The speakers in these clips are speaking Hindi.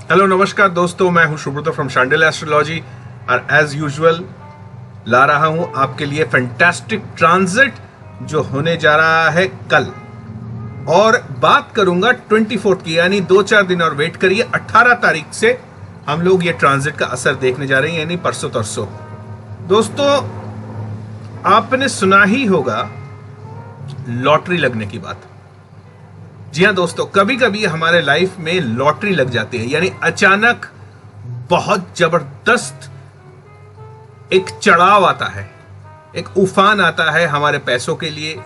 हेलो नमस्कार दोस्तों, मैं हूं सुब्रतो फ्रॉम शांडिल एस्ट्रोलॉजी और एज यूजुअल ला रहा हूं आपके लिए फैंटास्टिक ट्रांजिट जो होने जा रहा है कल। और बात करूंगा 24 की, यानी 2-4 दिन और वेट करिए। 18 तारीख से हम लोग ये ट्रांजिट का असर देखने जा रहे हैं, यानी परसों तरसों। दोस्तों, आपने सुना ही होगा लॉटरी लगने की बात। जी हाँ दोस्तों, कभी कभी हमारे लाइफ में लॉटरी लग जाती है, यानी अचानक बहुत जबरदस्त एक चढ़ाव आता है, एक उफान आता है हमारे पैसों के लिए,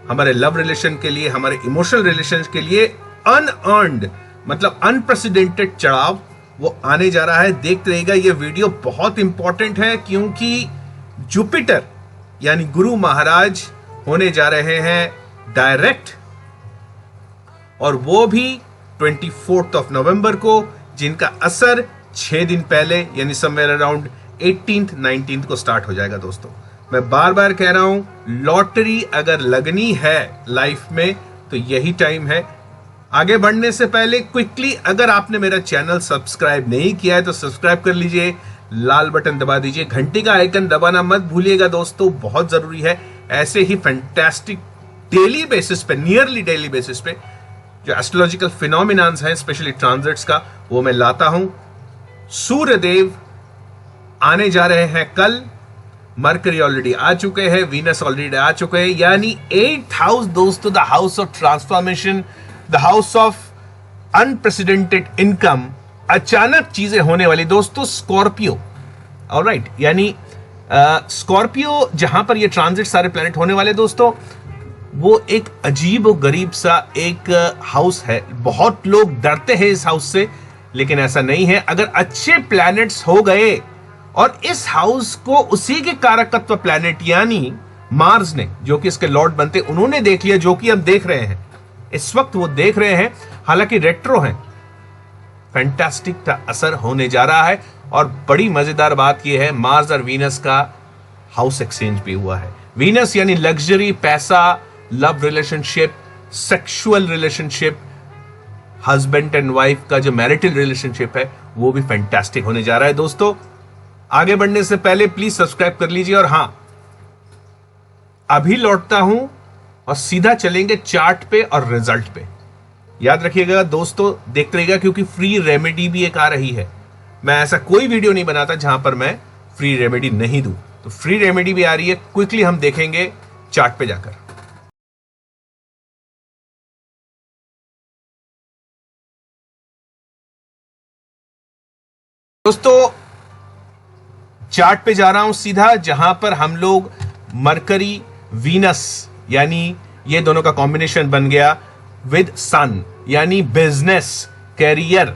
हमारे लव रिलेशन के लिए, हमारे इमोशनल रिलेशन के लिए। अनअर्न्ड मतलब अनप्रेसिडेंटेड चढ़ाव वो आने जा रहा है। देखते रहिएगा, ये वीडियो बहुत इंपॉर्टेंट है क्योंकि जुपिटर यानी गुरु महाराज होने जा रहे हैं डायरेक्ट, और वो भी 24 नवंबर को, जिनका असर 6 दिन पहले यानी समवेयर अराउंड 18th 19th को स्टार्ट हो जाएगा। दोस्तों, मैं बार बार कह रहा हूं, लॉटरी अगर लगनी है लाइफ में तो यही टाइम है। आगे बढ़ने से पहले क्विकली, अगर आपने मेरा चैनल सब्सक्राइब नहीं किया है तो सब्सक्राइब कर लीजिए, लाल बटन दबा दीजिए, घंटी का आइकन दबाना मत भूलिएगा दोस्तों, बहुत जरूरी है। ऐसे ही फैंटास्टिक डेली बेसिस पे, नियरली डेली बेसिस पे जो एस्ट्रोलॉजिकल फिनोमिनान्स हैं, स्पेशली ट्रांजिट्स का, वो मैं लाता हूं। सूर्यदेव आने जा रहे हैं कल, मरकरी ऑलरेडी आ चुके हैं, वीनस ऑलरेडी आ चुके हैं, यानी 8th हाउस दोस्तों, the house of transformation, the house of unprecedented income. अचानक चीजें होने वाली दोस्तों। स्कॉर्पियो, ऑलराइट, यानी स्कॉर्पियो जहां पर ये ट्रांजिट सारे प्लैनेट होने वाले दोस्तों, वो एक अजीब और गरीब सा एक हाउस है। बहुत लोग डरते हैं इस हाउस से, लेकिन ऐसा नहीं है। अगर अच्छे प्लैनेट्स हो गए और इस हाउस को उसी के कारकत्व प्लैनेट यानी मार्स ने, जो कि इसके लॉर्ड बनते, उन्होंने देख लिया, जो कि हम देख रहे हैं इस वक्त, वो देख रहे हैं, हालांकि रेट्रो हैं। फैंटास्टिक असर होने जा रहा है। और बड़ी मजेदार बात यह है, मार्स और वीनस का हाउस एक्सचेंज भी हुआ है। वीनस यानी लग्जरी, पैसा, love relationship, sexual relationship, husband and wife का जो मैरिटल रिलेशनशिप है, वो भी फैंटास्टिक होने जा रहा है। दोस्तों, आगे बढ़ने से पहले प्लीज सब्सक्राइब कर लीजिए। और हां, अभी लौटता हूं और सीधा चलेंगे चार्ट पे और रिजल्ट पे। याद रखिएगा दोस्तों, देखते रहिएगा, क्योंकि फ्री रेमेडी भी एक आ रही है। मैं ऐसा कोई वीडियो नहीं बनाता जहां पर मैं फ्री रेमेडी नहीं दूं, तो फ्री रेमेडी भी आ रही है। क्विकली हम देखेंगे चार्ट पे जाकर। दोस्तों, चार्ट पे जा रहा हूं सीधा, जहां पर हम लोग मरकरी वीनस यानी ये दोनों का कॉम्बिनेशन बन गया विद सन, यानी बिजनेस, कैरियर,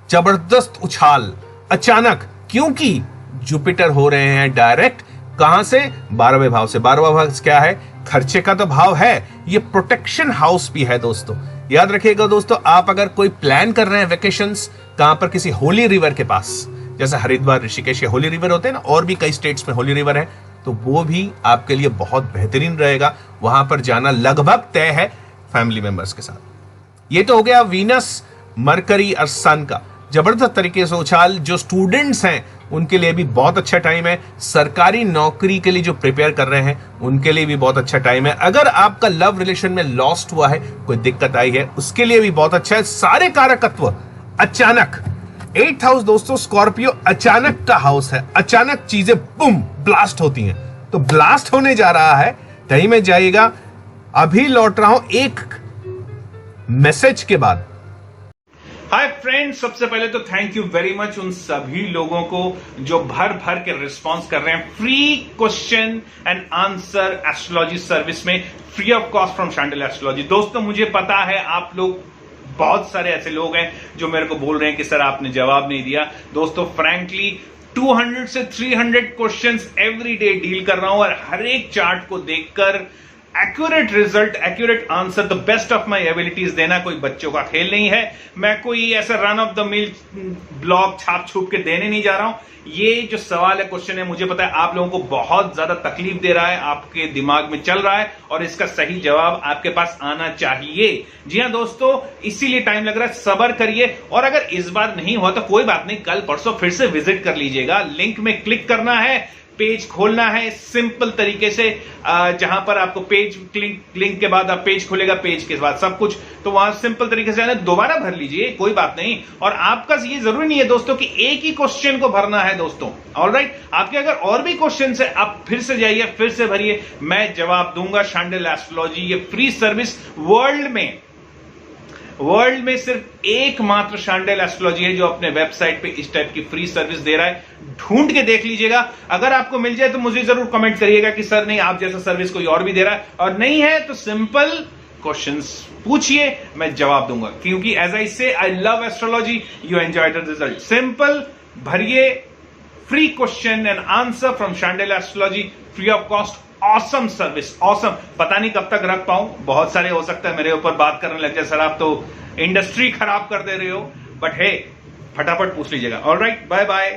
जबरदस्त उछाल अचानक, क्योंकि जुपिटर हो रहे हैं डायरेक्ट। कहां से? 12वें भाव से। 12वां भाव क्या है? खर्चे का तो भाव है, ये प्रोटेक्शन हाउस भी है दोस्तों। याद रखिएगा दोस्तों, आप अगर कोई प्लान कर रहे हैं वेकेशंस कहां पर, किसी होली रिवर के पास, जैसे हरिद्वार, ऋषिकेश के होली रिवर होते हैं ना, और भी कई स्टेट्स में होली रिवर है, तो वो भी आपके लिए बहुत बेहतरीन रहेगा। वहां पर जाना लगभग तय है फैमिली मेंबर्स के साथ। ये तो हो गया वीनस, मरकरी और सन का जबरदस्त तरीके से उछाल। जो स्टूडेंट्स हैं उनके लिए भी बहुत अच्छा टाइम है। सरकारी नौकरी के लिए जो प्रिपेयर कर रहे हैं उनके लिए भी बहुत अच्छा टाइम है। अगर आपका लव रिलेशन में लॉस्ट हुआ है, कोई दिक्कत आई है, उसके लिए भी बहुत अच्छा है। सारे कारकत्व अचानक। 8th हाउस दोस्तों, स्कॉर्पियो अचानक का हाउस है। अचानक चीजें बुम ब्लास्ट होती हैं, तो ब्लास्ट होने जा रहा है, कहीं में जाइएगा। अभी लौट रहा हूं एक मैसेज के बाद। हाय फ्रेंड्स, सबसे पहले तो थैंक यू वेरी मच उन सभी लोगों को जो भर भर के रिस्पांस कर रहे हैं free question and answer astrology service में, free of cost from Shandil astrology. दोस्तों, मुझे पता है आप लोग, बहुत सारे ऐसे लोग हैं जो मेरे को बोल रहे हैं कि सर आपने जवाब नहीं दिया। दोस्तों, फ्रैंकली 200 से 300 क्वेश्चंस एवरी डे डील कर रहा हूं, और हर एक चार्ट को देखकर accurate result, accurate answer, the best of my abilities देना कोई बच्चों का खेल नहीं है। मैं कोई ऐसा run of the mill blog छाप छूप के देने नहीं जा रहा हूं। ये जो सवाल है, क्वेश्चन है, मुझे पता है आप लोगों को बहुत ज्यादा तकलीफ दे रहा है, आपके दिमाग में चल रहा है और इसका सही जवाब आपके पास आना चाहिए। जी हां दोस्तों, इसीलिए टाइम लग रहा है, सब्र करिए। और अगर इस बार नहीं हुआ तो कोई बात नहीं, कल परसों फिर से विजिट कर लीजिएगा। लिंक में क्लिक करना है, पेज खोलना है सिंपल तरीके से, जहां पर आपको पेज लिंक के बाद आप पेज खोलेगा, पेज के बाद सब कुछ, तो वहां सिंपल तरीके से दोबारा भर लीजिए, कोई बात नहीं। और आपका ये जरूरी नहीं है दोस्तों कि एक ही क्वेश्चन को भरना है दोस्तों, ऑलराइट। आपके अगर और भी क्वेश्चन है, आप फिर से जाइए, फिर से भरिए, मैं जवाब दूंगा। शांडिल एस्ट्रोलॉजी ये फ्री सर्विस वर्ल्ड में सिर्फ एकमात्र शांडिल एस्ट्रोलॉजी है जो अपने वेबसाइट पे इस टाइप की फ्री सर्विस दे रहा है। ढूंढ के देख लीजिएगा, अगर आपको मिल जाए तो मुझे जरूर कमेंट करिएगा कि सर नहीं, आप जैसा सर्विस कोई और भी दे रहा है, और नहीं है तो सिंपल क्वेश्चंस पूछिए, मैं जवाब दूंगा। क्योंकि as I say, I love astrology, you enjoy the result. Simple भरिए, free question and answer from Shandil astrology, free of cost. Awesome service, awesome. पता नहीं कब तक रख पाऊं, बहुत सारे हो सकता है मेरे ऊपर बात करने लग जाए, सर आप तो इंडस्ट्री खराब कर दे रहे हो, बट हे, फटाफट पूछ लीजिएगा। Alright, bye bye.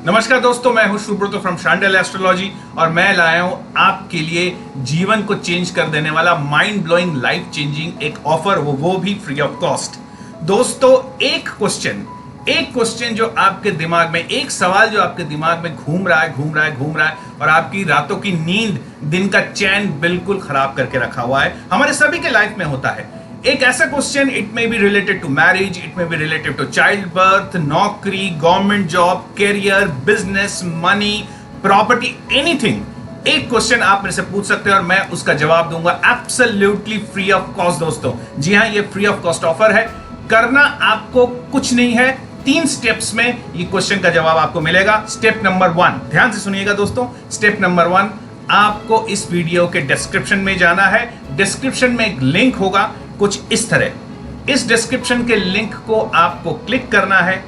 नमस्कार दोस्तों, मैं हूं सुब्रतो फ्रॉम शांडिल एस्ट्रोलॉजी और मैं लाया हूं आपके लिए जीवन को चेंज कर देने वाला, माइंड ब्लोइंग, लाइफ चेंजिंग एक ऑफर, वो भी फ्री ऑफ कॉस्ट। दोस्तों, एक क्वेश्चन जो आपके दिमाग में, एक सवाल जो आपके दिमाग में घूम रहा है और आपकी रातों की नींद, दिन का चैन बिल्कुल खराब करके रखा हुआ है, हमारे सभी के लाइफ में होता है। एक ऐसा question, it may be related to marriage, it may be related to child birth, नौकरी, government job, career, business, money, property, anything. एक क्वेश्चन आप मेरे से पूछ सकते हैं और मैं उसका जवाब दूंगा एब्सोल्युटली फ्री ऑफ कॉस्ट। दोस्तों जी हाँ, ये फ्री ऑफ कॉस्ट ऑफर है। करना आपको कुछ नहीं है, 3 स्टेप्स में ये क्वेश्चन का जवाब आपको मिलेगा। स्टेप नंबर 1, ध्यान से सुनिएगा दोस्तों। स्टेप नंबर 1, आपको इस वीडियो के डिस्क्रिप्शन में जाना है। डिस्क्रिप्शन में एक लिंक होगा कुछ इस तरह। इस डिस्क्रिप्शन के लिंक को आपको क्लिक करना है,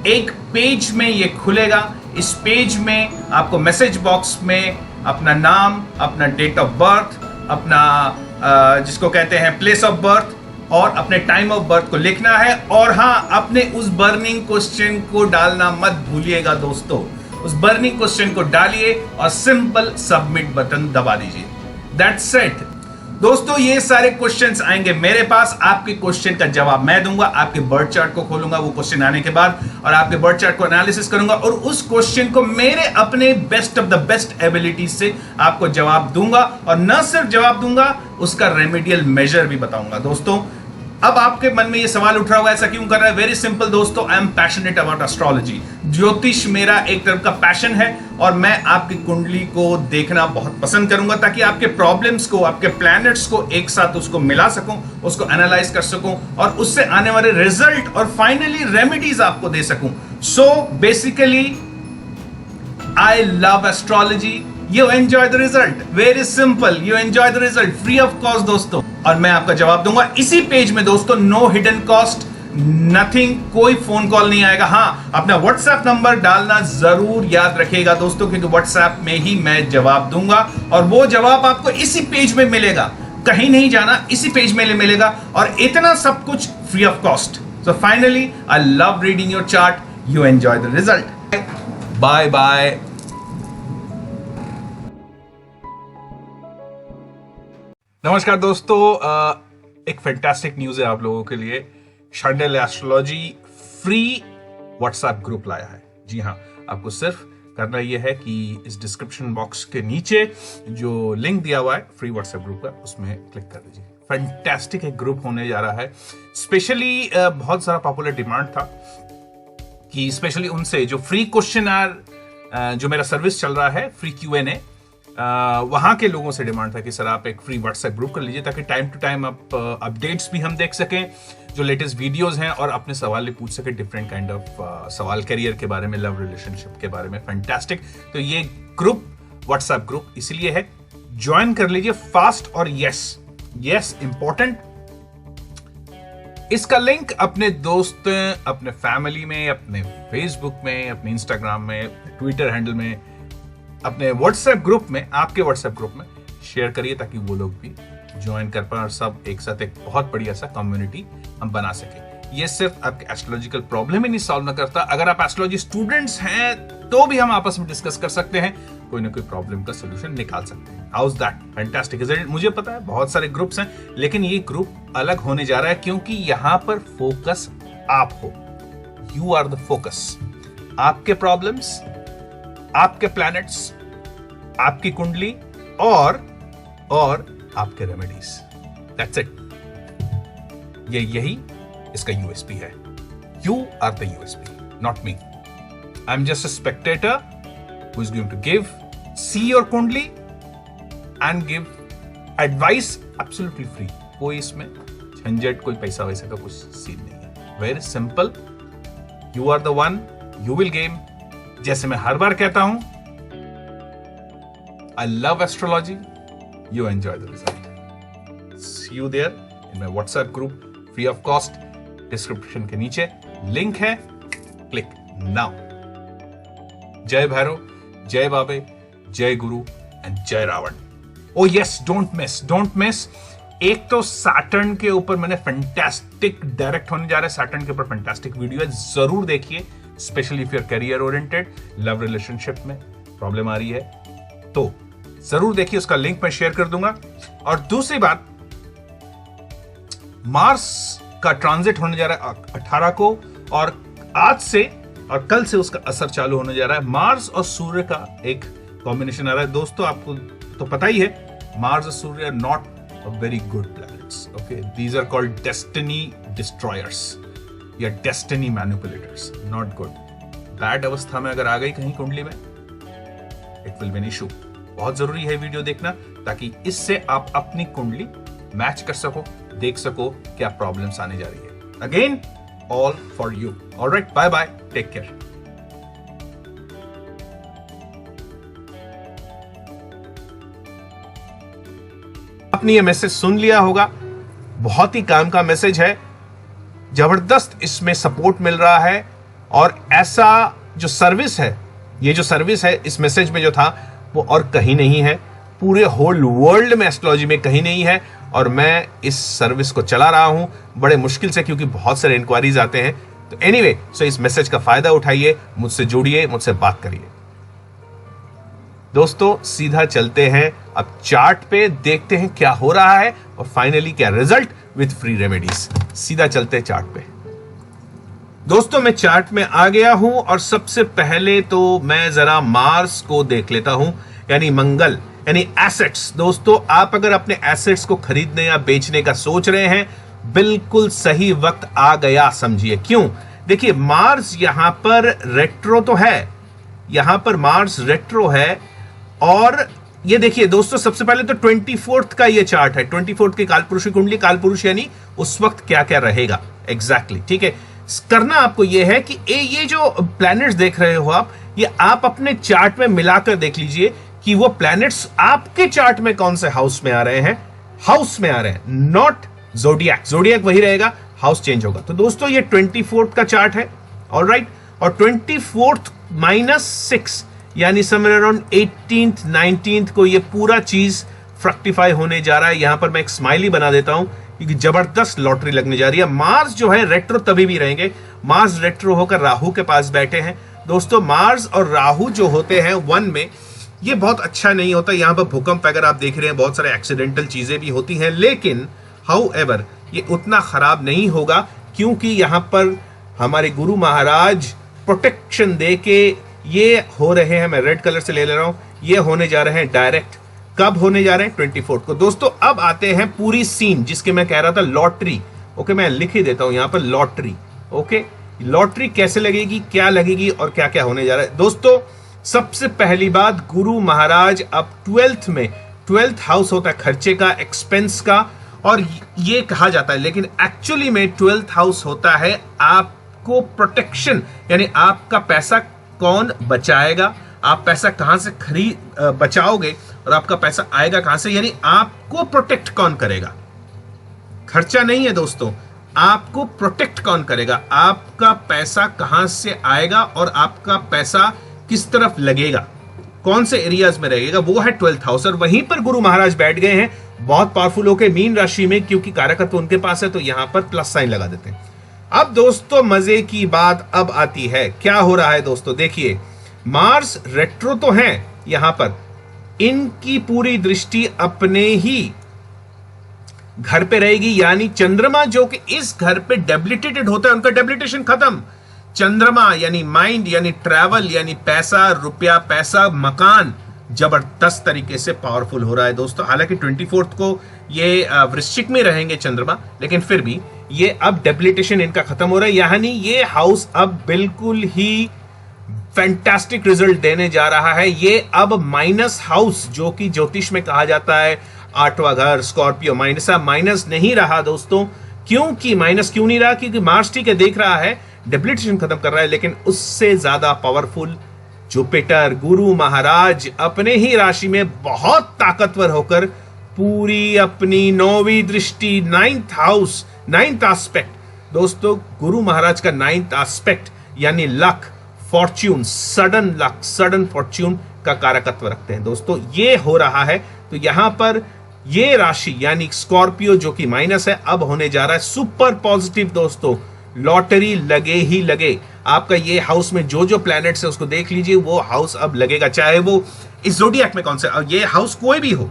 एक पेज में ये खुलेगा। इस पेज में आपको मैसेज बॉक्स में अपना नाम, अपना डेट ऑफ बर्थ, अपना जिसको कहते हैं प्लेस ऑफ बर्थ, और अपने टाइम ऑफ बर्थ को लिखना है। और हाँ, अपने उस बर्निंग क्वेश्चन को डालना मत भूलिएगा दोस्तों। उस बर्निंग क्वेश्चन को डालिए और सिंपल सबमिट बटन दबा दीजिए। दैट्स इट दोस्तों। ये सारे क्वेश्चंस आएंगे मेरे पास, आपके क्वेश्चन का जवाब मैं दूंगा। आपके बर्थ चार्ट को खोलूंगा वो क्वेश्चन आने के बाद, और आपके बर्थ चार्ट को एनालिसिस करूंगा और उस क्वेश्चन को मेरे अपने best of the best abilities से आपको जवाब दूंगा। और न सिर्फ जवाब दूंगा, उसका रेमेडियल मेजर भी बताऊंगा। दोस्तों, अब आपके मन में ये सवाल उठ रहा होगा, ऐसा क्यों कर रहा है? वेरी सिंपल दोस्तों, I am passionate about astrology. ज्योतिष मेरा एक तरफ का पैशन है और मैं आपकी कुंडली को देखना बहुत पसंद करूंगा, ताकि आपके प्रॉब्लम्स को, आपके प्लैनेट्स को एक साथ उसको मिला सकूं, उसको एनालाइज कर सकूं और उससे आने वाले रिजल्ट और फाइनली रेमेडीज आपको दे सकूं। So basically I love astrology, you enjoy the result, very simple, you enjoy the result, free of cost दोस्तों। और मैं आपका जवाब दूंगा इसी पेज में दोस्तों, नो हिडन कॉस्ट, नथिंग, कोई फोन कॉल नहीं आएगा। हाँ, अपना व्हाट्सएप नंबर डालना जरूर याद रखिएगा दोस्तों, क्योंकि व्हाट्सएप में ही मैं जवाब दूंगा और वो जवाब आपको इसी पेज में मिलेगा, कहीं नहीं जाना, इसी पेज में मिलेगा। और इतना सब कुछ free of cost. So finally, I love reading your chart, you enjoy the result. Bye bye. नमस्कार दोस्तों, एक फैंटास्टिक न्यूज है आप लोगों के लिए। Shandil astrology free WhatsApp group लाया है। जी हाँ, आपको सिर्फ करना यह है कि इस डिस्क्रिप्शन बॉक्स के नीचे जो लिंक दिया हुआ है फ्री व्हाट्सएप ग्रुप का, उसमें क्लिक कर दीजिए। फैंटास्टिक एक ग्रुप होने जा रहा है। स्पेशली बहुत सारा पॉपुलर डिमांड था कि स्पेशली उनसे जो फ्री क्वेश्चन जो मेरा सर्विस चल रहा है, फ्री Q&A, वहां के लोगों से डिमांड था कि सर आप एक फ्री व्हाट्सएप ग्रुप कर लीजिए, ताकि टाइम टू टाइम आप अपडेट्स भी हम देख सकें, जो लेटेस्ट वीडियोस हैं, और अपने सवाल भी पूछ सके, डिफरेंट काइंड ऑफ सवाल, करियर के बारे में, लव रिलेशनशिप के बारे में। फैंटास्टिक। तो ये ग्रुप, व्हाट्सएप ग्रुप इसलिए है, ज्वाइन कर लीजिए फास्ट। और यस इंपॉर्टेंट, इसका लिंक अपने दोस्त, अपने फैमिली में, अपने फेसबुक में, अपने इंस्टाग्राम में, ट्विटर हैंडल में, अपने व्हाट्सएप ग्रुप में, आपके व्हाट्सएप ग्रुप में शेयर करिए ताकि वो लोग भी ज्वाइन कर पाए और सब एक साथ एक बहुत बढ़िया सा कम्युनिटी हम बना सके। ये सिर्फ आपके एस्ट्रोलॉजिकल प्रॉब्लम ही नहीं सॉल्व ना करता, अगर आप एस्ट्रोलॉजी स्टूडेंट्स हैं तो भी हम आपस में डिस्कस कर सकते हैं, कोई ना कोई प्रॉब्लम का सोल्यूशन निकाल सकते हैं। How is that? Fantastic is it? मुझे पता है बहुत सारे ग्रुप्स हैं, लेकिन ये ग्रुप अलग होने जा रहा है क्योंकि यहां पर फोकस आप हो। You are the focus. आपके प्रॉब्लम्स, आपके प्लैनेट्स, आपकी कुंडली और आपके रेमेडीज, दैट्स इट। यही इसका यूएसपी है। You are the USP, not me. I am just a spectator who is going to give, see your kundli and give advice absolutely free. कोई इसमें झंझट, कोई पैसा वैसा का कुछ सीन नहीं है। Very simple. You are the one, you will game. जैसे मैं हर बार कहता हूं, I love astrology. You enjoy the result. See you there in my WhatsApp group, free of cost. Description के नीचे लिंक है, click now. जय भैरव, जय बाबे, जय गुरु एंड जय Ravan. Oh yes, don't miss. एक तो सैटर्न के ऊपर मैंने फैंटास्टिक डायरेक्ट होने जा रहा है, सैटर्न के ऊपर फैंटास्टिक वीडियो है, जरूर देखिए। Specially if you are career oriented, love relationship में प्रॉब्लम आ रही है तो जरूर देखिए, उसका लिंक मैं शेयर कर दूंगा। और दूसरी बात, मार्स का ट्रांजिट होने जा रहा है 18 को, और आज से और कल से उसका असर चालू होने जा रहा है। मार्स और सूर्य का एक कॉम्बिनेशन आ रहा है। दोस्तों आपको तो पता ही है, मार्स और सूर्य are not a very good planets. Okay, these are called destiny destroyers या destiny manipulators, not good. Bad अवस्था में अगर आ गई कहीं कुंडली में, it will be an issue. बहुत जरूरी है वीडियो देखना ताकि इससे आप अपनी कुंडली मैच कर सको, देख सको क्या प्रॉब्लम्स आने जा रही है। Again, all for you. Alright, bye bye, take care. आपने ये मैसेज सुन लिया होगा, बहुत ही काम का मैसेज है, जबरदस्त इसमें सपोर्ट मिल रहा है। और ऐसा जो सर्विस है, ये जो सर्विस है इस मैसेज में जो था वो और कहीं नहीं है, पूरे होल वर्ल्ड में एस्ट्रोलॉजी में कहीं नहीं है। और मैं इस सर्विस को चला रहा हूं बड़े मुश्किल से, क्योंकि बहुत सारे इंक्वायरीज आते हैं। तो एनीवे, सो इस मैसेज का फायदा उठाइए, मुझसे जुड़िए, मुझसे बात करिए। दोस्तों सीधा चलते हैं अब चार्ट पे, देखते हैं क्या हो रहा है और फाइनली क्या रिजल्ट विद फ्री रेमेडीज। सीधा चलते हैं चार्ट पे। दोस्तों मैं चार्ट में आ गया हूं और सबसे पहले तो मैं जरा मार्स को देख लेता हूं, यानी मंगल, यानी एसेट्स। दोस्तों आप अगर अपने एसेट्स को खरीदने या बेचने का सोच रहे हैं, बिल्कुल सही वक्त आ गया समझिए। क्यों? देखिए, मार्स यहां पर रेट्रो तो है, यहां पर मार्स रेट्रो है। और ये देखिए दोस्तों, सबसे पहले तो 24th का ये चार्ट है, 24th की कालपुरुष की कुंडली, कालपुरुष यानी उस वक्त क्या क्या रहेगा एग्जैक्टली, ठीक है। करना आपको यह है कि ये जो प्लैनेट्स देख रहे हो आप, ये आप अपने चार्ट में मिलाकर देख लीजिए कि वो प्लैनेट्स आपके चार्ट में कौन से हाउस में आ रहे हैं, हाउस में आ रहे हैं, नॉट ज़ोडिएक। ज़ोडिएक वही रहेगा, हाउस चेंज होगा। तो दोस्तों ये 24th का चार्ट है, ऑलराइट। और 24th -6 यानी समवेयर अराउंड 18th 19th को ये पूरा चीज फ्रक्टिफाई होने जा रहा है। यहां पर मैं एक स्माइली बना देता हूं क्योंकि जबरदस्त लॉटरी लगने जा रही है। मार्स जो है रेट्रो तभी भी रहेंगे, मार्स रेट्रो होकर राहु के पास बैठे हैं। दोस्तों मार्स और राहु जो होते हैं वन में, ये बहुत अच्छा नहीं होता। यहां पर भूकंप अगर आप देख रहे हैं, बहुत सारे एक्सीडेंटल चीजें भी होती हैं, लेकिन हाउएवर ये उतना खराब नहीं होगा क्योंकि यहां पर हमारे गुरु महाराज प्रोटेक्शन दे के ये हो रहे हैं। मैं रेड कलर से ले ले रहा हूं, ये होने जा रहे हैं डायरेक्ट। कब होने जा रहे हैं? 24 को। दोस्तों अब आते हैं पूरी सीन जिसके मैं कह रहा था, लॉटरी। ओके, मैं लिख ही देता हूं यहां पर लॉटरी। ओके, लॉटरी कैसे लगेगी, क्या लगेगी और क्या क्या होने जा रहा है। दोस्तों सबसे पहली बात, गुरु महाराज अब 12th में, 12th हाउस होता है खर्चे का, एक्सपेंस का, और ये कहा जाता है, लेकिन एक्चुअली में 12th हाउस होता है आपको प्रोटेक्शन, यानी आपका पैसा कौन बचाएगा, आप पैसा कहां से बचाओगे और आपका पैसा आएगा कहां से, यानी आपको प्रोटेक्ट कौन करेगा। खर्चा नहीं है दोस्तों, आपको प्रोटेक्ट कौन करेगा, आपका पैसा कहां से आएगा और आपका पैसा किस तरफ लगेगा। कौन से एरियाज में रहेगा, वो है 12th हाउस, और वहीं पर गुरु महाराज बैठ गए हैं बहुत पावरफुल होके मीन राशि में, क्योंकि कारकत्व उनके पास है, तो यहां पर प्लस साइन लगा देते हैं। अब दोस्तों मजे की बात अब आती है, क्या हो रहा है दोस्तों, देखिए मार्स रेट्रो तो है यहां पर, इनकी पूरी दृष्टि अपने ही घर पे रहेगी, यानी चंद्रमा जो कि इस घर पे डेबिलिटेटेड होता है, उनका डेबिलिटेशन खत्म। चंद्रमा यानी माइंड, यानी ट्रैवल, यानी पैसा, रुपया, पैसा, मकान, जबरदस्त तरीके से पावरफुल हो रहा है दोस्तों। हालांकि 24 को ये वृश्चिक में रहेंगे चंद्रमा, लेकिन फिर भी ये अब डेबिलिटेशन इनका खत्म हो रहा है, यानी ये हाउस अब बिल्कुल ही फैंटास्टिक रिजल्ट देने जा रहा है। ये अब माइनस हाउस, जो कि ज्योतिष में कहा जाता है 8वां घर स्कॉर्पियो, माइनस नहीं रहा दोस्तों। क्योंकि माइनस क्यों नहीं रहा, क्योंकि मार्स ठीक है देख रहा है, डेबिलिटेशन खत्म कर रहा है, लेकिन उससे ज्यादा पावरफुल जुपिटर गुरु महाराज अपने ही राशि में बहुत ताकतवर होकर पूरी अपनी 9वीं दृष्टि, 9th हाउस, 9th एस्पेक्ट दोस्तों, गुरु महाराज का 9th एस्पेक्ट यानी luck, Fortune, sudden luck, sudden Fortune का कारकत्व रखते हैं दोस्तों। ये हो रहा है, तो यहां पर ये राशि यानी स्कॉर्पियो जो कि माइनस है, अब होने जा रहा है सुपर पॉजिटिव दोस्तों। लॉटरी लगे ही लगे, आपका ये हाउस में जो जो प्लैनेट्स है उसको देख लीजिए, वो हाउस अब लगेगा, चाहे वो इस ज़ोडिएक में कौन सा, ये हाउस कोई भी हो।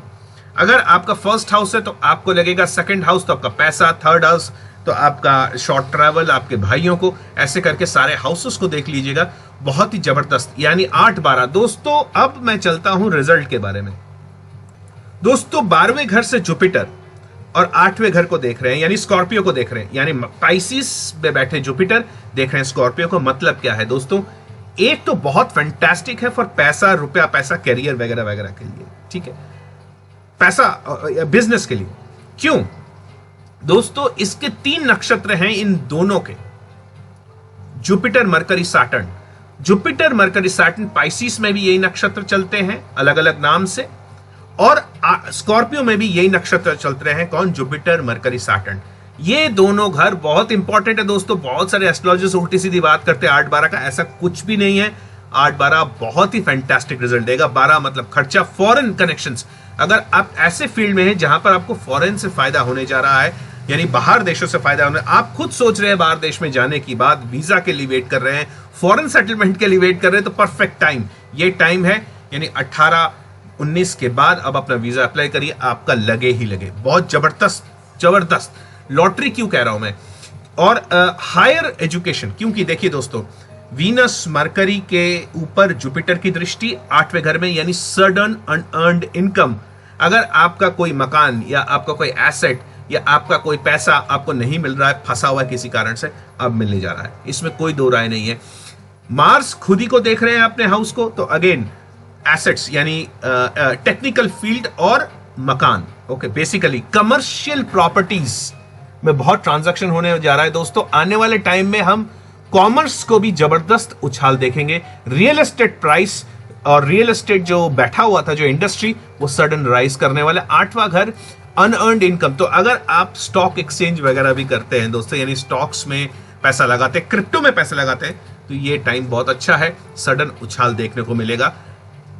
अगर आपका फर्स्ट हाउस है तो आपको लगेगा, सेकंड हाउस तो आपका पैसा, थर्ड हाउस तो आपका शॉर्ट ट्रैवल, आपके भाइयों को, ऐसे करके सारे हाउसेस को देख लीजिएगा, बहुत ही जबरदस्त, यानी 8-12 दोस्तों। अब मैं चलता हूं रिजल्ट के बारे में दोस्तों। 12वें घर से जुपिटर और 8वें घर को देख रहे हैं, यानी स्कॉर्पियो को देख रहे हैं, यानी पाइसिस में बैठे जुपिटर देख रहे हैं स्कॉर्पियो को। मतलब क्या है दोस्तों, एक तो बहुत फैंटास्टिक है फॉर पैसा, रुपया, पैसा, कैरियर वगैरह वगैरह के लिए, ठीक है, पैसा, बिजनेस के लिए। क्यों दोस्तों, इसके 3 नक्षत्र हैं इन दोनों के, Jupiter, mercury, Saturn. Jupiter, mercury, Saturn Pisces में भी यही नक्षत्र चलते हैं अलग अलग नाम से, और स्कॉर्पियो में भी यही नक्षत्र चलते रहे हैं, कौन, जुपिटर, मरकरी, सैटर्न। ये दोनों घर बहुत इंपॉर्टेंट है दोस्तों। बहुत सारे एस्ट्रोलॉजर्स उल्टी सीधी बात करते हैं 8-12 का, ऐसा कुछ भी नहीं है। 8-12 बहुत ही फैंटास्टिक रिजल्ट देगा। 12 मतलब खर्चा, फॉरेन कनेक्शंस। अगर आप ऐसे फील्ड में हैं जहां पर आपको फॉरेन से फायदा होने जा रहा है, यानी बाहर देशों से फायदा होने, आप खुद सोच रहे हैं बाहर देश में जाने की बात, वीजा के लिए वेट कर रहे हैं, फॉरेन सेटलमेंट के लिए वेट कर रहे हैं, तो परफेक्ट टाइम ये टाइम है, यानी 18-19 के बाद अब अपना वीजा अप्लाई करिए, आपका लगे ही लगे। बहुत जबरदस्त जबरदस्त लॉटरी क्यों कह रहा हूं मैं, और हायर एजुकेशन, क्योंकि देखिए दोस्तों, वीनस मरकरी के ऊपर जुपिटर की दृष्टि 8वें घर में, यानी सडन अनअर्न्ड इनकम। अगर आपका कोई मकान या आपका कोई एसेट या आपका कोई पैसा आपको नहीं मिल रहा है, फंसा हुआ है किसी कारण से, अब मिलने जा रहा है, इसमें कोई दो राय नहीं है। मार्स खुद ही को देख रहे हैं अपने हाउस को, तो अगेन एसेट्स यानी टेक्निकल फील्ड और मकान, ओके, बेसिकली कमर्शियल प्रॉपर्टीज में बहुत ट्रांजैक्शन होने जा रहा है दोस्तों। आने वाले टाइम में हम कॉमर्स को भी जबरदस्त उछाल देखेंगे। रियल एस्टेट प्राइस और रियल एस्टेट जो बैठा हुआ था, जो इंडस्ट्री, वो सडन राइज करने वाला। 8वां घर अनअर्न्ड इनकम, तो अगर आप स्टॉक एक्सचेंज वगैरह भी करते हैं दोस्तों, यानी स्टॉक्स में पैसा लगाते हैं, क्रिप्टो में पैसा लगाते हैं, तो ये टाइम बहुत अच्छा है, सडन उछाल देखने को मिलेगा,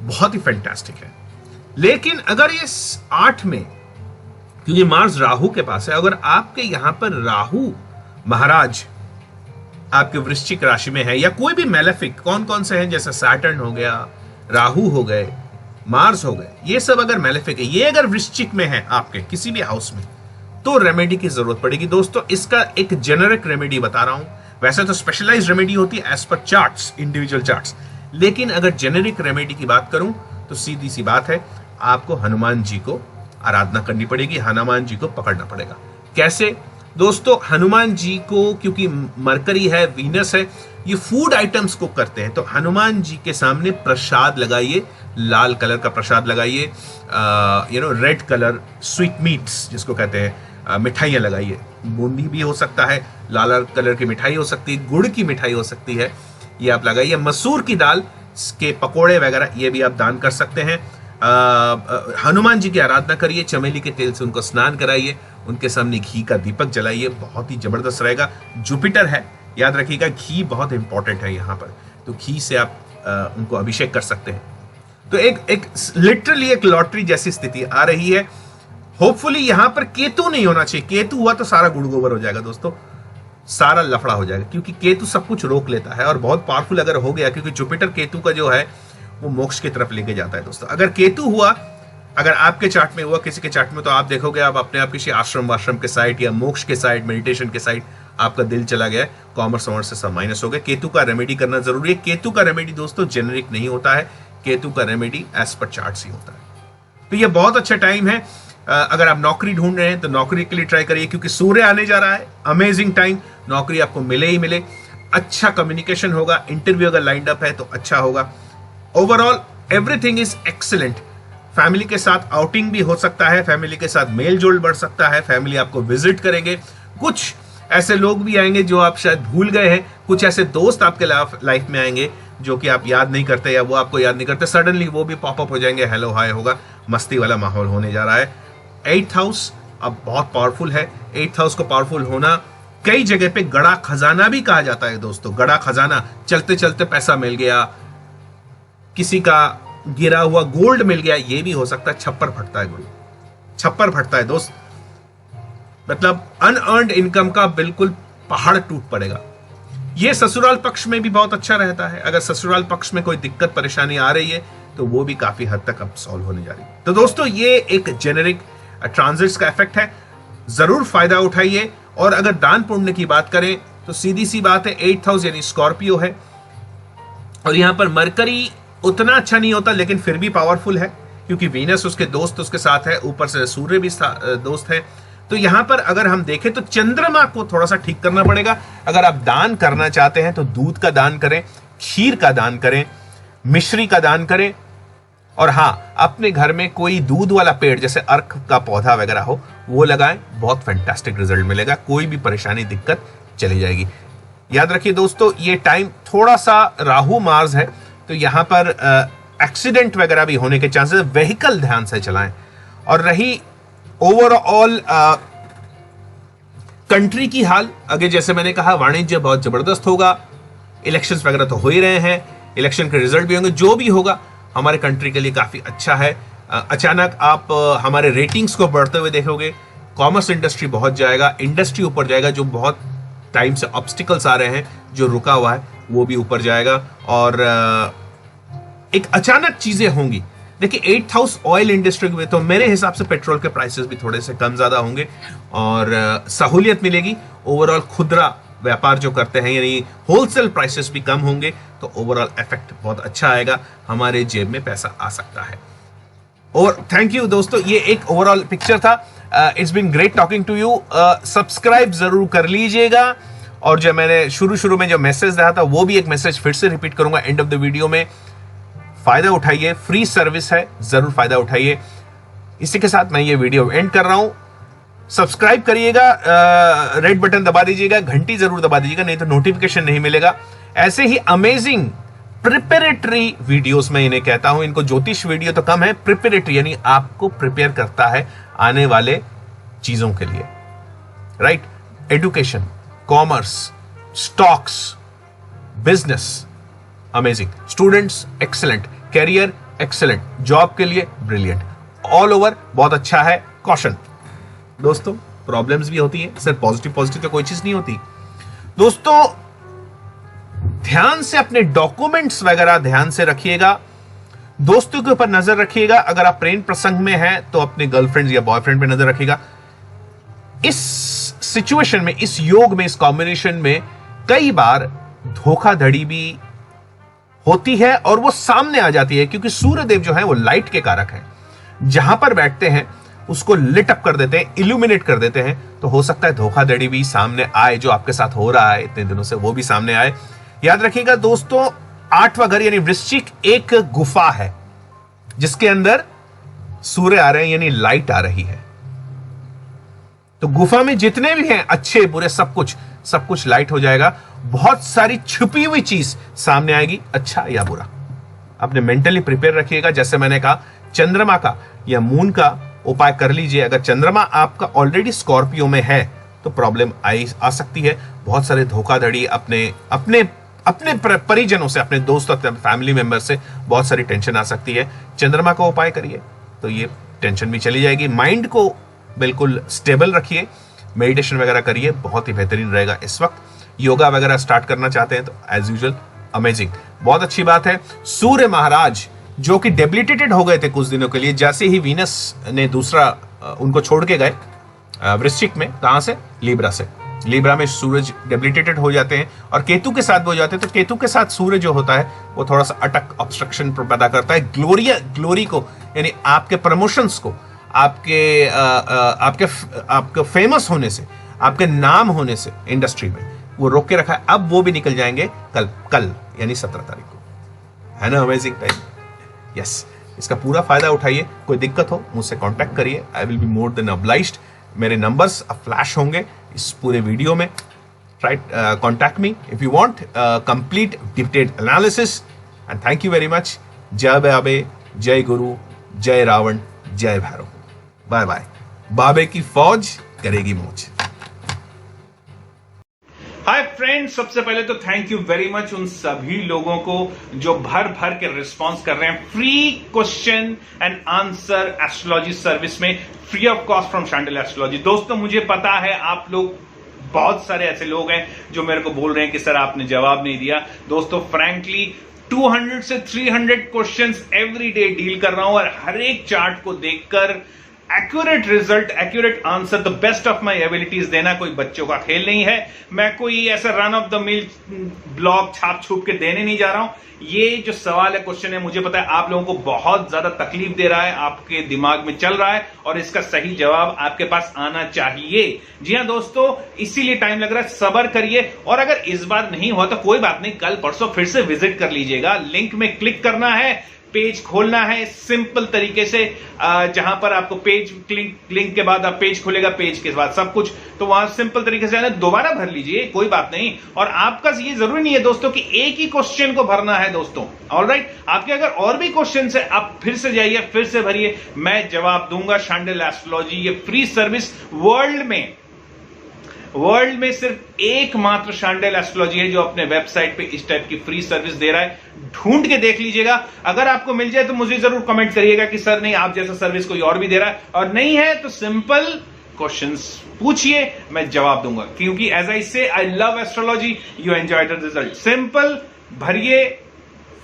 बहुत ही फैंटास्टिक है। लेकिन अगर ये 8 में, क्योंकि मार्स राहु के पास है, अगर आपके यहां पर राहु महाराज आपके वृश्चिक राशि में है, या कोई भी मैलेफिक, कौन कौन से हैं, जैसे सैटर्न हो गया, राहु हो गए, मार्स हो गए, ये सब अगर मैलेफिक है, ये अगर वृश्चिक में है आपके किसी भी हाउस में, तो रेमेडी की जरूरत पड़ेगी दोस्तों। इसका एक जेनेरिक रेमेडी बता रहा हूं, वैसे तो स्पेशलाइज्ड रेमेडी होती है as per charts, individual charts, लेकिन अगर जेनेरिक रेमेडी की बात करूं तो सीधी सी बात है, आपको हनुमान जी को आराधना करनी पड़ेगी, हनुमान जी को पकड़ना पड़ेगा। कैसे दोस्तों, हनुमान जी को, क्योंकि मरकरी है, वीनस है, ये फूड आइटम्स को करते हैं, तो हनुमान जी के सामने प्रसाद लगाइए, लाल कलर का प्रसाद लगाइए, रेड कलर स्वीट मीट्स जिसको कहते हैं, मिठाइयाँ लगाइए, बूंदी भी हो सकता है, लाल कलर की मिठाई हो सकती है, गुड़ की मिठाई हो सकती है, ये आप लगाइए। मसूर की दाल के पकोड़े वगैरह ये भी आप दान कर सकते हैं। हनुमान जी की आराधना करिए, चमेली के तेल से उनको स्नान कराइए, उनके सामने घी का दीपक जलाइए, बहुत ही जबरदस्त रहेगा। जुपिटर है, याद रखिएगा, घी बहुत इंपॉर्टेंट है यहाँ पर, तो घी से आप उनको अभिषेक कर सकते हैं। तो एक लिटरली एक लॉटरी जैसी स्थिति आ रही है। होपफुली यहां पर केतु नहीं होना चाहिए, केतु हुआ तो सारा गुड़ गोबर हो जाएगा दोस्तों, सारा लफड़ा हो जाएगा, क्योंकि केतु सब कुछ रोक लेता है और बहुत पावरफुल अगर हो गया, क्योंकि जुपिटर केतु का जो है वो मोक्ष की तरफ लेके जाता है दोस्तों। अगर केतु हुआ, अगर आपके चार्ट में हुआ, किसी के चार्ट में, तो आप देखोगे आप अपने आप किसी आश्रम वाश्रम के साइड या मोक्ष के साइड, मेडिटेशन के साइड आपका दिल चला गया, कॉमर्स वॉमर्स से सब माइनस हो गया। केतु का रेमेडी करना जरूरी है। केतु का रेमेडी दोस्तों जेनरिक नहीं होता है, केतु का रेमेडी एज पर चार्ट ही होता है। तो ये बहुत अच्छा टाइम है। अगर आप नौकरी ढूंढ रहे हैं तो नौकरी के लिए ट्राई करिए, क्योंकि सूर्य आने जा रहा है। अमेजिंग टाइम, नौकरी आपको मिले ही मिले। अच्छा कम्युनिकेशन होगा, इंटरव्यू अगर लाइंड अप है तो अच्छा होगा। Overall everything is excellent. Family के साथ आउटिंग भी हो सकता है, फैमिली के साथ मेल जोल बढ़ सकता है, फैमिली आपको विजिट करेंगे, कुछ ऐसे लोग भी आएंगे जो आप शायद भूल गए हैं, कुछ ऐसे दोस्त आपके लाइफ में आएंगे जो कि आप याद नहीं करते या वो आपको याद नहीं करते, सडनली वो भी पॉपअप हो जाएंगे, हेलो हाय होगा, मस्ती वाला माहौल होने जा रहा है। 8th हाउस अब बहुत पावरफुल है। 8th हाउस को पावरफुल होना कई जगह पे गड़ा खजाना भी कहा जाता है दोस्तों। गड़ा खजाना, चलते चलते पैसा मिल गया, किसी का गिरा हुआ गोल्ड मिल गया, ये भी हो सकता है। छप्पर फटता है गुरु, छप्पर फटता है दोस्त, मतलब अनअर्न्ड इनकम का बिल्कुल पहाड़ टूट पड़ेगा। ये ससुराल पक्ष में भी बहुत अच्छा रहता है। अगर ससुराल पक्ष में कोई दिक्कत परेशानी आ रही है तो वो भी काफी हद तक अब सॉल्व होने जा रही है। तो दोस्तों ये एक जेनेरिक ट्रांजिट्स का इफेक्ट है, जरूर फायदा उठाइए। और अगर दान पुण्य की बात करें तो सीधी सी बात है, 8th हाउस यानी स्कॉर्पियो है और यहां पर मरकरी उतना अच्छा नहीं होता लेकिन फिर भी पावरफुल है, क्योंकि वीनस उसके दोस्त उसके साथ है, ऊपर से सूर्य भी दोस्त है। तो यहां पर अगर हम देखें तो चंद्रमा को थोड़ा सा ठीक करना पड़ेगा। अगर आप दान करना चाहते हैं तो दूध का दान करें, खीर का दान करें, मिश्री का दान करें, और हां अपने घर में कोई दूध वाला पेड़ जैसे अर्क का पौधा वगैरह हो वो लगाएं, बहुत फैंटास्टिक रिजल्ट मिलेगा, कोई भी परेशानी दिक्कत चली जाएगी। याद रखिए दोस्तों ये टाइम थोड़ा सा राहु मार्स है, तो यहां पर एक्सीडेंट वगैरह भी होने के चांसेस, व्हीकल ध्यान से चलाएं। और रही ओवरऑल कंट्री की हाल, आगे जैसे मैंने कहा वाणिज्य बहुत जबरदस्त होगा, इलेक्शंस वगैरह तो हो ही रहे हैं, इलेक्शन के रिजल्ट भी होंगे, जो भी होगा हमारे कंट्री के लिए काफी अच्छा है। अचानक आप हमारे रेटिंग्स को बढ़ते हुए देखोगे, कॉमर्स इंडस्ट्री बहुत जाएगा, इंडस्ट्री ऊपर जाएगा, जो बहुत टाइम से ऑब्स्टिकल्स आ रहे हैं, जो रुका हुआ है वो भी ऊपर जाएगा, और एक अचानक चीजें होंगी। देखिए 8th हाउस ऑयल इंडस्ट्री में, तो मेरे हिसाब से पेट्रोल के प्राइसेस भी थोड़े से कम ज्यादा होंगे और सहूलियत मिलेगी। ओवरऑल खुदरा व्यापार जो करते हैं यानी होलसेल प्राइसेस भी कम होंगे, तो ओवरऑल इफेक्ट बहुत अच्छा आएगा, हमारे जेब में पैसा आ सकता है। और थैंक यू दोस्तों, ये एक ओवरऑल पिक्चर था। It's been great talking to you. Subscribe जरूर कर लीजिएगा, और जो मैंने शुरू में जो मैसेज दिया था वो भी एक मैसेज फिर से रिपीट करूंगा एंड ऑफ द वीडियो में। फायदा उठाइए, फ्री सर्विस है, जरूर फायदा उठाइए। इसी के साथ मैं ये वीडियो एंड कर रहा हूं। सब्सक्राइब करिएगा, रेड बटन दबा दीजिएगा, घंटी जरूर दबा दीजिएगा, नहीं तो नोटिफिकेशन नहीं मिलेगा। ऐसे ही अमेजिंग प्रिपरेटरी वीडियोस में इन्हें कहता हूं, इनको ज्योतिष वीडियो तो कम है, प्रिपरेटरी यानी आपको प्रिपेयर करता है आने वाले चीजों के लिए, right? Education, commerce, stocks, business, amazing, students excellent, career excellent, job के लिए ब्रिलियंट, ऑल ओवर बहुत अच्छा है। कॉशन दोस्तों, प्रॉब्लम्स भी होती है, सिर्फ पॉजिटिव तो कोई चीज नहीं होती दोस्तों। ध्यान से अपने डॉक्यूमेंट्स वगैरह ध्यान से रखिएगा, दोस्तों के ऊपर नजर रखिएगा। अगर आप प्रेम प्रसंग में हैं तो अपने गर्लफ्रेंड या बॉयफ्रेंड पे नजर रखिएगा। इस सिचुएशन में, इस योग में, इस कॉम्बिनेशन में कई बार धोखाधड़ी भी होती है और वो सामने आ जाती है, क्योंकि सूर्यदेव जो है वो लाइट के कारक हैं। जहां पर बैठते हैं उसको लिट अप कर देते हैं, इल्यूमिनेट कर देते हैं, तो हो सकता है धोखाधड़ी भी सामने आए, जो आपके साथ हो रहा है इतने दिनों से वो भी सामने आए। याद रखिएगा दोस्तों, 8वां घर यानी वृश्चिक एक गुफा है जिसके अंदर सूर्य आ रहे हैं यानी लाइट आ रही है। तो गुफा में जितने भी हैं अच्छे बुरे सब कुछ लाइट हो जाएगा। बहुत सारी छुपी हुई चीज सामने आएगी, अच्छा या बुरा। अपने मेंटली प्रिपेयर रखिएगा। जैसे मैंने कहा, चंद्रमा का या मून का उपाय कर लीजिए। अगर चंद्रमा आपका ऑलरेडी स्कॉर्पियो में है तो प्रॉब्लम आ सकती है। बहुत सारे धोखाधड़ी, अपने अपने परिजनों से, अपने दोस्तों, अपने फैमिली मेंबर से बहुत सारी टेंशन आ सकती है। चंद्रमा का उपाय करिए तो ये टेंशन भी चली जाएगी। माइंड को बिल्कुल स्टेबल रखिए, मेडिटेशन वगैरह करिए, बहुत ही बेहतरीन रहेगा इस वक्त। योगा वगैरह स्टार्ट करना चाहते हैं तो एज यूजुअल अमेजिंग, बहुत अच्छी बात है। सूर्य महाराज जो कि डेबिलिटेटेड हो गए थे कुछ दिनों के लिए, जैसे ही वीनस ने दूसरा उनको छोड़ के गए वृश्चिक में, कहां से, लिब्रा से, लिब्रा में सूरज डेबिलिटेटेड हो जाते हैं और केतु के साथ भी हो जाते हैं। तो केतु के साथ सूर्य जो होता है वो थोड़ा सा अटक, ऑब्स्ट्रक्शन पैदा करता है। ग्लोरी को, यानी आपके प्रमोशंस को, आपके फेमस होने से, आपके नाम होने से इंडस्ट्री में वो रोक के रखा है। अब वो भी निकल जाएंगे कल यानी 17 तारीख को, है ना अमेजिंग टाइम। यस, इसका पूरा फायदा उठाइए। कोई दिक्कत हो मुझसे कांटेक्ट करिए, I will be more than obliged. मेरे नंबर्स अब फ्लैश होंगे इस पूरे वीडियो में। Try contact me if you want complete detailed analysis. And thank you very much. जय बाबे, जय गुरु, जय रावण, जय भैरव। Bye bye. बाबे की फौज करेगी मौज। हाय फ्रेंड्स, सबसे पहले तो थैंक यू वेरी मच उन सभी लोगों को जो भर भर के रिस्पांस कर रहे हैं free question and answer astrology service में, free of cost from Shandil astrology. दोस्तों, मुझे पता है आप लोग, बहुत सारे ऐसे लोग हैं जो मेरे को बोल रहे हैं कि सर आपने जवाब नहीं दिया। दोस्तों, फ्रैंकली 200 से 300 क्वेश्चंस एवरी डे डील कर रहा हूं और हर एक चार्ट को देखकर accurate result, accurate answer, the best of my abilities देना कोई बच्चों का खेल नहीं है। मैं कोई ऐसा run of the mill blog छाप छूप के देने नहीं जा रहा हूं। ये जो सवाल है, क्वेश्चन है, मुझे पता है आप लोगों को बहुत ज्यादा तकलीफ दे रहा है, आपके दिमाग में चल रहा है और इसका सही जवाब आपके पास आना चाहिए। जी हां दोस्तों, इसीलिए टाइम लग रहा है, सब्र करिए। और अगर इस बार नहीं हुआ तो कोई बात नहीं, कल परसों फिर से विजिट कर लीजिएगा। लिंक में क्लिक करना है, पेज खोलना है सिंपल तरीके से, जहां पर आपको पेज लिंक के बाद आप पेज खोलेगा, पेज के बाद सब कुछ, तो वहां सिंपल तरीके से दोबारा भर लीजिए, कोई बात नहीं। और आपका ये जरूरी नहीं है दोस्तों कि एक ही क्वेश्चन को भरना है दोस्तों, ऑलराइट। आपके अगर और भी क्वेश्चन है, आप फिर से जाइए, फिर से भरिए, मैं जवाब दूंगा। शांडिल एस्ट्रोलॉजी ये फ्री सर्विस वर्ल्ड में सिर्फ एकमात्र शांडिल एस्ट्रोलॉजी है जो अपने वेबसाइट पे इस टाइप की फ्री सर्विस दे रहा है। ढूंढ के देख लीजिएगा, अगर आपको मिल जाए तो मुझे जरूर कमेंट करिएगा कि सर नहीं, आप जैसा सर्विस कोई और भी दे रहा है, और नहीं है तो सिंपल क्वेश्चंस पूछिए, मैं जवाब दूंगा। क्योंकि as I say, I love astrology, you enjoy the result. Simple भरिए,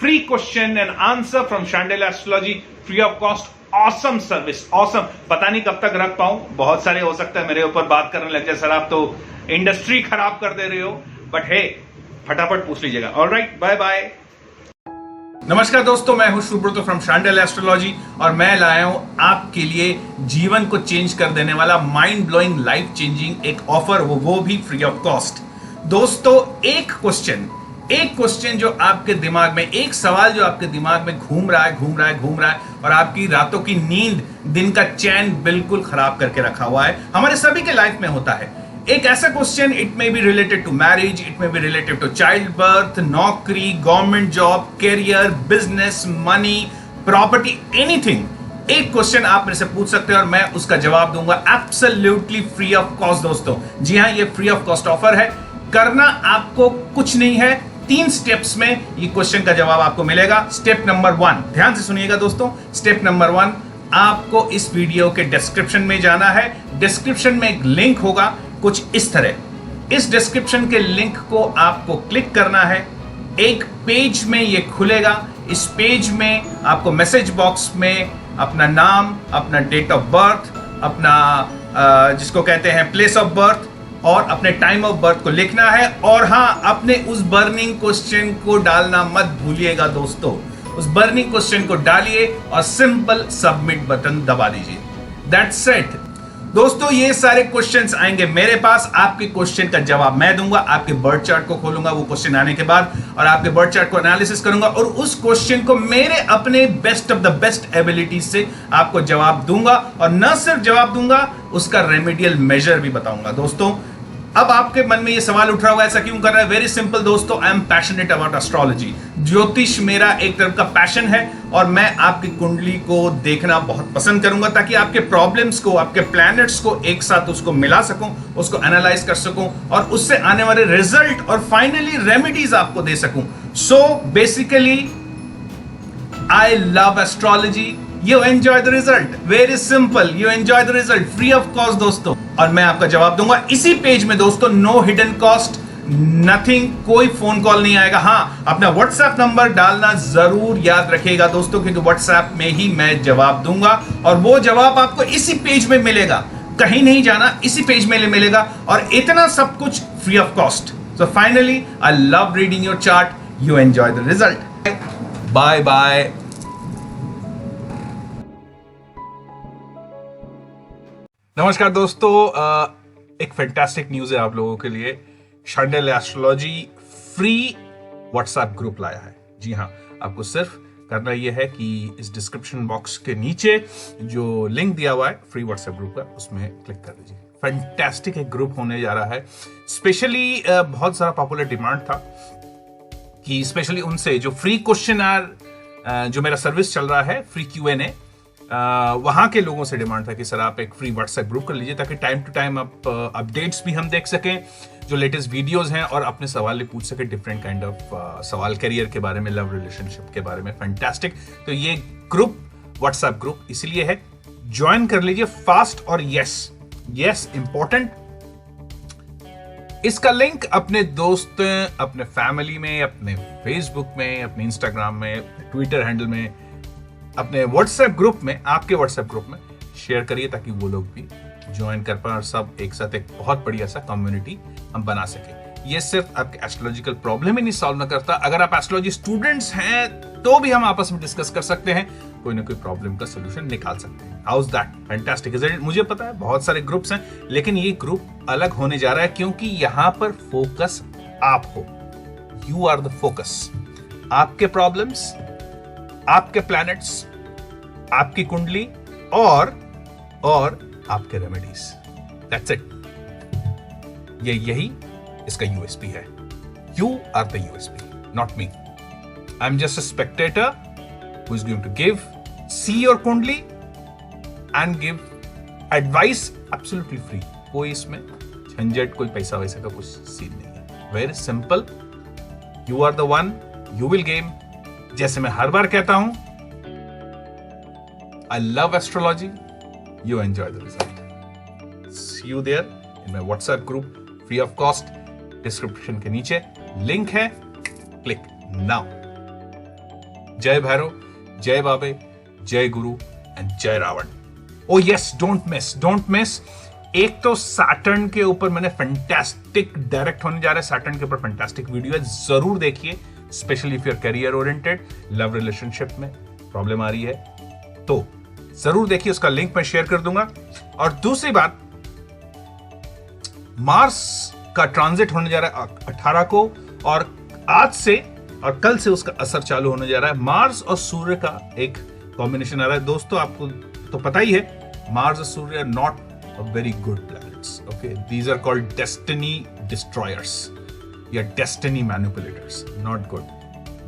free question and answer from Shandil astrology, free of cost, awesome service, awesome. पता नहीं कब तक रख पाऊं, बहुत सारे हो सकता है मेरे ऊपर बात करने लग जाए, सर आप तो इंडस्ट्री खराब कर दे रहे हो, बट हे, फटाफट पूछ लीजिएगा। Alright, bye bye. नमस्कार दोस्तों, मैं हूं सुब्रतो फ्रॉम शांडिल एस्ट्रोलॉजी और मैं लाया हूं आपके लिए जीवन को चेंज कर देने वाला, माइंड ब्लोइंग, लाइफ चेंजिंग एक ऑफर, वो भी फ्री ऑफ कॉस्ट। दोस्तों, एक क्वेश्चन जो आपके दिमाग में, एक सवाल जो आपके दिमाग में घूम रहा है और आपकी रातों की नींद, दिन का चैन बिल्कुल खराब करके रखा हुआ है, हमारे सभी के लाइफ में होता है। एक ऐसा question, it may be related to marriage, it may be related to child birth, नौकरी, government job, career, business, money, property, anything. एक क्वेश्चन आप मेरे से पूछ सकते हैं और मैं उसका जवाब दूंगा एब्सोल्युटली फ्री ऑफ कॉस्ट। दोस्तों, जी हां, ये फ्री ऑफ कॉस्ट ऑफर है। करना आपको कुछ नहीं है, 3 स्टेप्स में ये क्वेश्चन का जवाब आपको मिलेगा। स्टेप नंबर 1, ध्यान से सुनिएगा दोस्तों। स्टेप नंबर 1, आपको इस वीडियो के डिस्क्रिप्शन में जाना है। डिस्क्रिप्शन में एक लिंक होगा कुछ इस तरह। इस डिस्क्रिप्शन के लिंक को आपको क्लिक करना है, एक पेज में ये खुलेगा। इस पेज में आपको मैसेज बॉक्स में अपना नाम, अपना डेट ऑफ बर्थ, अपना जिसको कहते हैं प्लेस ऑफ बर्थ और अपने टाइम ऑफ बर्थ को लिखना है। और हाँ, अपने उस बर्निंग क्वेश्चन को डालना मत भूलिएगा दोस्तों। उस बर्निंग क्वेश्चन को डालिए और सिंपल सबमिट बटन दबा दीजिए। दैट्स इट दोस्तों। ये सारे क्वेश्चंस आएंगे मेरे पास, आपके क्वेश्चन का जवाब मैं दूंगा। आपके बर्थ चार्ट को खोलूंगा वो क्वेश्चन आने के बाद और आपके बर्थ चार्ट को एनालिसिस करूंगा और उस क्वेश्चन को मेरे अपने best of the best abilities से आपको जवाब दूंगा। और न सिर्फ जवाब दूंगा, उसका रेमेडियल मेजर भी बताऊंगा। दोस्तों, अब आपके मन में ये सवाल उठ रहा होगा ऐसा क्यों कर रहा है? वेरी सिंपल दोस्तों, I am passionate about astrology. ज्योतिष मेरा एक तरफ का पैशन है और मैं आपकी कुंडली को देखना बहुत पसंद करूंगा ताकि आपके प्रॉब्लम्स को, आपके प्लैनेट्स को एक साथ उसको मिला सकूं, उसको एनालाइज कर सकूं और उससे आने वाले रिजल्ट और फाइनली रेमेडीज आपको दे सकूं। So basically I love astrology, you enjoy the result, very simple, you enjoy the result, free of cost दोस्तों। और मैं आपका जवाब दूंगा इसी पेज में दोस्तों, नो हिडन कॉस्ट, नथिंग, कोई फोन कॉल नहीं आएगा। हाँ, अपना व्हाट्सएप नंबर डालना जरूर याद रखिएगा दोस्तों, क्योंकि व्हाट्सएप में ही मैं जवाब दूंगा और वो जवाब आपको इसी पेज में मिलेगा, कहीं नहीं जाना, इसी पेज में मिलेगा और इतना सब कुछ free of cost. So finally I love reading your chart, you enjoy the result. Bye bye. नमस्कार दोस्तों, एक फैंटास्टिक न्यूज है आप लोगों के लिए। Shandil astrology free WhatsApp group लाया है। जी हाँ, आपको सिर्फ करना यह है कि इस डिस्क्रिप्शन बॉक्स के नीचे जो लिंक दिया हुआ है फ्री व्हाट्सएप ग्रुप का, उसमें क्लिक कर दीजिए। फैंटास्टिक एक ग्रुप होने जा रहा है। स्पेशली बहुत सारा पॉपुलर डिमांड था कि स्पेशली उनसे जो फ्री क्वेश्चन जो मेरा सर्विस चल रहा है, फ्री Q&A, वहां के लोगों से डिमांड था कि सर आप एक फ्री व्हाट्सएप ग्रुप कर लीजिए ताकि टाइम टू टाइम आप अपडेट्स भी हम देख सकें, जो लेटेस्ट वीडियोस हैं, और अपने सवाल भी पूछ सकें, डिफरेंट काइंड ऑफ सवाल करियर के बारे में, लव रिलेशनशिप के बारे में। फैंटास्टिक। तो ये ग्रुप, व्हाट्सएप ग्रुप इसलिए है, ज्वाइन कर लीजिए फास्ट। और यस इंपॉर्टेंट, इसका लिंक अपने दोस्त, अपने फैमिली में, अपने फेसबुक में, अपने इंस्टाग्राम में, ट्विटर हैंडल में, अपने व्हाट्सएप ग्रुप में, आपके व्हाट्सएप ग्रुप में शेयर करिए ताकि वो लोग भी ज्वाइन कर पाए और सब एक साथ एक बहुत बढ़िया सा कम्युनिटी हम बना सके। ये सिर्फ आपके एस्ट्रोलॉजिकल प्रॉब्लम ही नहीं सॉल्व ना करता, अगर आप एस्ट्रोलॉजी स्टूडेंट्स हैं तो भी हम आपस में डिस्कस कर सकते हैं, कोई ना कोई प्रॉब्लम का सोल्यूशन निकाल सकते हैं। How is that? Fantastic, is it? मुझे पता है बहुत सारे ग्रुप्स हैं, लेकिन ये ग्रुप अलग होने जा रहा है क्योंकि यहां पर फोकस आप हो। You are the focus. आपके प्रॉब्लम्स, आपके प्लैनेट्स, आपकी कुंडली और आपके रेमेडीज, दैट्स इट। यही इसका यूएसपी है। You are the USP, not me. I am just a spectator who is going to give, see your kundli and give advice absolutely free. कोई इसमें झंझट, कोई पैसा वैसा का कुछ सीन नहीं है। Very simple, you are the one, you will game. जैसे मैं हर बार कहता हूं, I love astrology. You enjoy the result. See you there in my WhatsApp group, free of cost. Description के नीचे लिंक है, click now. जय भैरव, जय बाबे, जय गुरु एंड जय Ravan. Oh yes, don't miss. एक तो सैटर्न के ऊपर मैंने फैंटास्टिक, डायरेक्ट होने जा रहा है सैटर्न के ऊपर फैंटास्टिक वीडियो है, जरूर देखिए। Specially if you are career oriented, love relationship में प्रॉब्लम आ रही है तो जरूर देखिए, उसका लिंक मैं शेयर कर दूंगा। और दूसरी बात, मार्स का ट्रांजिट होने जा रहा है 18 को, और आज से और कल से उसका असर चालू होने जा रहा है। मार्स और सूर्य का एक कॉम्बिनेशन आ रहा है दोस्तों। आपको तो पता ही है, मार्स और सूर्य are not a very good planets, okay. These are called destiny destroyers या destiny manipulators, not good.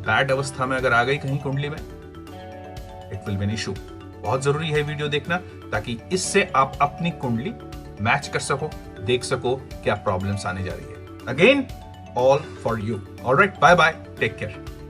Bad अवस्था में अगर आ गई कहीं कुंडली में, it will be an issue. बहुत जरूरी है वीडियो देखना ताकि इससे आप अपनी कुंडली मैच कर सको, देख सको क्या प्रॉब्लम्स आने जा रही है। Again, all for you. Alright, bye bye, take care.